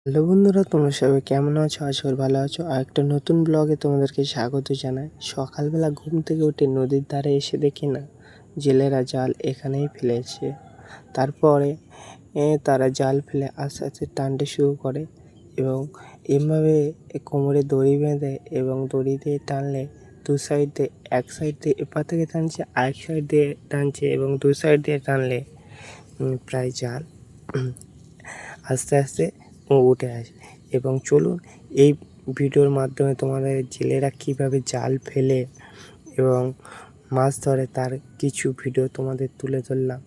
Hello বন্ধুরা, তোমরা সবাই কেমন আছো? আশা করি ভালো আছো। আর একটা নতুন ব্লগে তোমাদেরকে স্বাগত জানাই। সকালবেলা ঘুম থেকে উঠে নদীর ধারে এসে দেখি না জেলেরা জাল এখানেই ফেলেছে। তারপরে তারা জাল ফেলে আস্তে আস্তে টানতে শুরু করে এবং এভাবে কোমরে দড়ি বেঁধে এবং দড়ি দিয়ে টানলে দু সাইড দিয়ে, এক সাইড দিয়ে এপার থেকে টানছে, আরেক সাইড দিয়ে টানছে এবং দু সাইড দিয়ে টানলে প্রায় জাল আস্তে আস্তে উঠে আসে। এবং চলুন এই ভিডিওর মাধ্যমে তোমাদের জেলেরা কীভাবে জাল ফেলে এবং মাছ ধরে তার কিছু ভিডিও তোমাদের তুলে ধরলাম।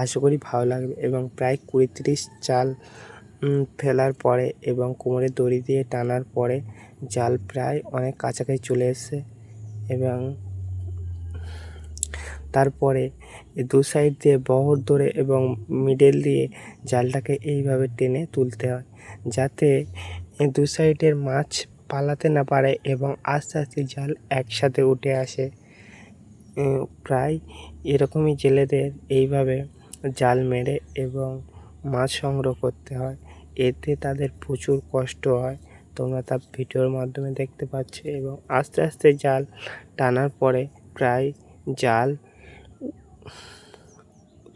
আশা করি ভালো লাগবে। এবং প্রায় ২০-৩০ জাল ফেলার পরে এবং কোমরে দড়ি দিয়ে টানার পরে জাল প্রায় অনেক কাছাকাছি চলে এসেছে এবং তারপরে দু সাইড দিয়ে বহর ধরে এবং মিডল দিয়ে জালটাকে এইভাবে টেনে তুলতে হয়, যাতে দু সাইডের মাছ পালাতে না পারে এবং আস্তে আস্তে জাল একসাথে উঠে আসে। প্রায় এরকমই জেলেদের এইভাবে জাল মেরে এবং মাছ সংগ্রহ করতে হয়। এতে তাদের প্রচুর কষ্ট হয়, তোমরা তা ভিডিওর মাধ্যমে দেখতে পাচ্ছ। এবং আস্তে আস্তে জাল টানার পরে প্রায় জাল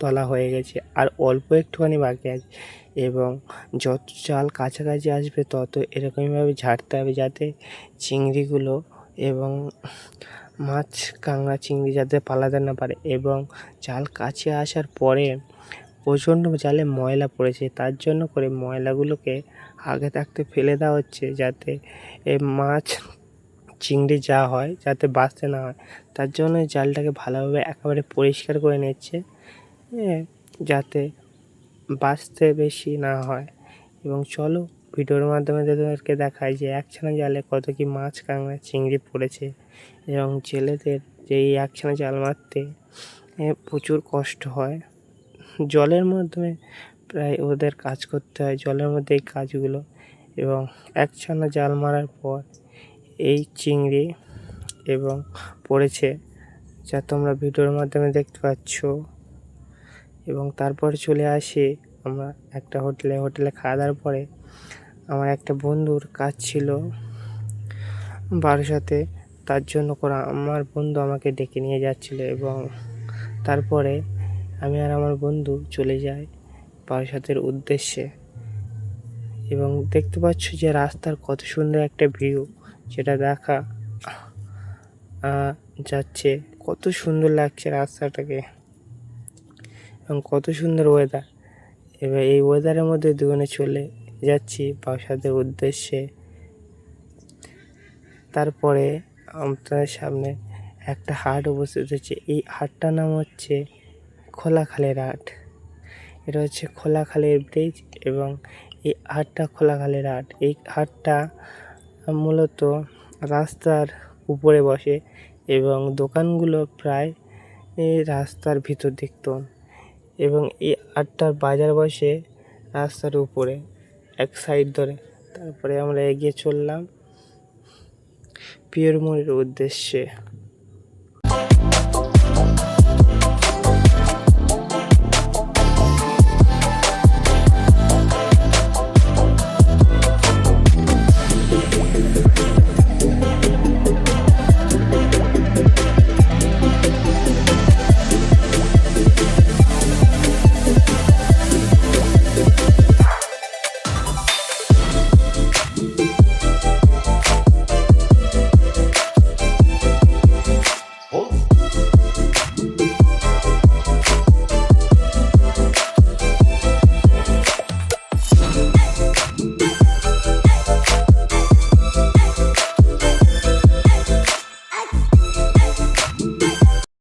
তোলা হয়ে গেছে, আর অল্প একটুখানি বাকি আছে। এবং যত জাল কাছাকাছি আসবে তত এরকমইভাবে ঝাড়তে হবে, যাতে চিংড়িগুলো এবং মাছ, কাঁংড়া, চিংড়ি যাতে পালাতে না পারে। এবং জাল কাছে আসার পরে প্রচণ্ড জালে ময়লা পড়েছে, তার জন্য করে ময়লাগুলোকে আগে থাকতে ফেলে দেওয়া হচ্ছে, যাতে মাছ, চিংড়ি যা হয় যাতে বাঁচতে না হয়। তার জন্য জালটাকে ভালোভাবে একেবারে পরিষ্কার করে নিচ্ছে, যাতে বাঁচতে বেশি না হয়। এবং চলো ভিডিওর মাধ্যমে তোমাদেরকে দেখায় যে একখানা জালে কত কি মাছ, কাঁংড়া, চিংড়ি পড়েছে। এবং জেলেদের যে এই একখানা জাল মারতে প্রচুর কষ্ট হয়। জলের মাধ্যমে প্রায় ওদের কাজ করতে হয়, জলের মধ্যে এই কাজগুলো। এবং একখানা জাল মারার পর এই চিংড়ি এবং পড়েছে, যা তোমরা ভিডিওর মাধ্যমে দেখতে পাচ্ছ। এবং তারপরে চলে আসি আমরা একটা হোটেলে খাওয়া দাওয়ার পরে আমার একটা বন্ধুর কাজ ছিল বারাসাতে, তার জন্য করে আমার বন্ধু আমাকে ডেকে নিয়ে যাচ্ছিলো। এবং তারপরে আমি আর আমার বন্ধু চলে যাই বারাসাতের উদ্দেশ্যে। এবং দেখতে পাচ্ছ যে রাস্তার কত সুন্দর একটা ভিউ, যেটা দেখা যাচ্ছে, কত সুন্দর লাগছে রাস্তাটাকে এবং কত সুন্দর ওয়েদার। এবার এই ওয়েদারের মধ্যে দুজনে চলে যাচ্ছি বারাসাতের উদ্দেশ্যে। তারপরে আমাদের সামনে একটা হাট উপস্থিত হচ্ছে। এই হাটটার নাম হচ্ছে খোলাখালের হাট। এটা হচ্ছে খোলাখালের ব্রিজ এবং এই হাটটা খোলাখালের হাট। এই হাটটা মূলত রাস্তার উপরে বসে এবং দোকানগুলো প্রায় রাস্তার ভিতর দিকত। এবং এই হাটটার বাজার বসে রাস্তার উপরে এক সাইড ধরে। তারপরে আমরা এগিয়ে চললাম পিয়রমোড়ের উদ্দেশ্যে।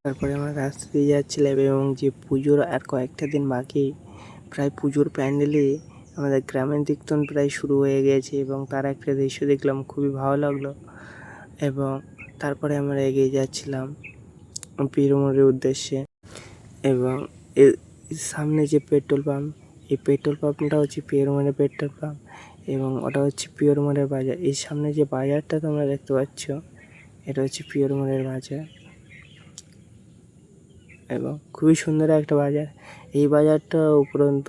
তারপরে আমরা রাস্তা দিয়ে যাচ্ছিলাম এবং যে পুজোর আর কয়েকটা দিন বাকি, প্রায় পুজোর প্যান্ডেলে আমাদের গ্রামের দিকতন প্রায় শুরু হয়ে গেছে। এবং তার একটা দৃশ্য দেখলাম, খুবই ভালো লাগলো। এবং তারপরে আমরা এগিয়ে যাচ্ছিলাম পিরমোড়ের উদ্দেশ্যে। এবং এর সামনে যে পেট্রোল পাম্প, এই পেট্রোল পাম্পটা হচ্ছে পিরমোড়ের পেট্রোল পাম্প এবং ওটা হচ্ছে পিরমোড়ের বাজার। এই সামনে যে বাজারটা তোমরা দেখতে পাচ্ছ, এটা হচ্ছে পিরমোড়ের বাজার এবং খুবই সুন্দর একটা বাজার। এই বাজারটা উপরন্ত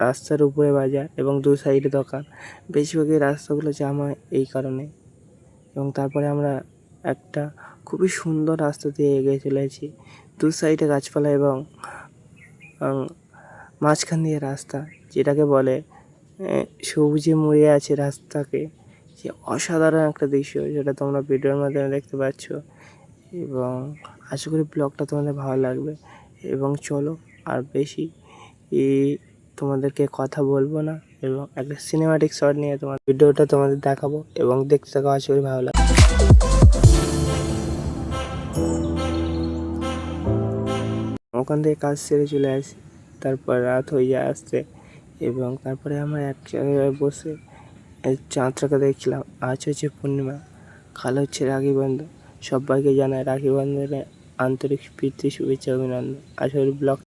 রাস্তার উপরে বাজার এবং দু সাইডে দোকান। বেশিরভাগই রাস্তাগুলো জ্যাম হয় এই কারণে। এবং তারপরে আমরা একটা খুবই সুন্দর রাস্তা দিয়ে এগিয়ে চলেছি। দু সাইডে গাছপালা এবং মাঝখান দিয়ে রাস্তা, যেটাকে বলে সবুজে মুড়ে আছে রাস্তাকে। যে অসাধারণ একটা দৃশ্য, যেটা তোমরা ভিডিওর মাধ্যমে দেখতে পাচ্ছ। এবং আশা করি ব্লগটা তোমাদের ভালো লাগবে। এবং চলো, আর বেশি তোমাদেরকে কথা বলবো না, এবং একটা সিনেমাটিক শট নিয়ে তোমার ভিডিওটা তোমাদের দেখাবো এবং দেখতে থাকো, আশা করি ভালো লাগবে। ওখান থেকে কাজ সেরে চলে আসি, তারপর রাত হয়ে যায় আসতে। এবং তারপরে আমরা এক জায়গায় বসে চাঁদটাকে দেখছিলাম। আজ হচ্ছে পূর্ণিমা, কাল হচ্ছে রাখি বন্ধন। সবাইকে জানায় রাখি বন্ধনের আন্তরিক প্রীতি, শুভেচ্ছা, অভিনন্দন। আশা করি ব্লগ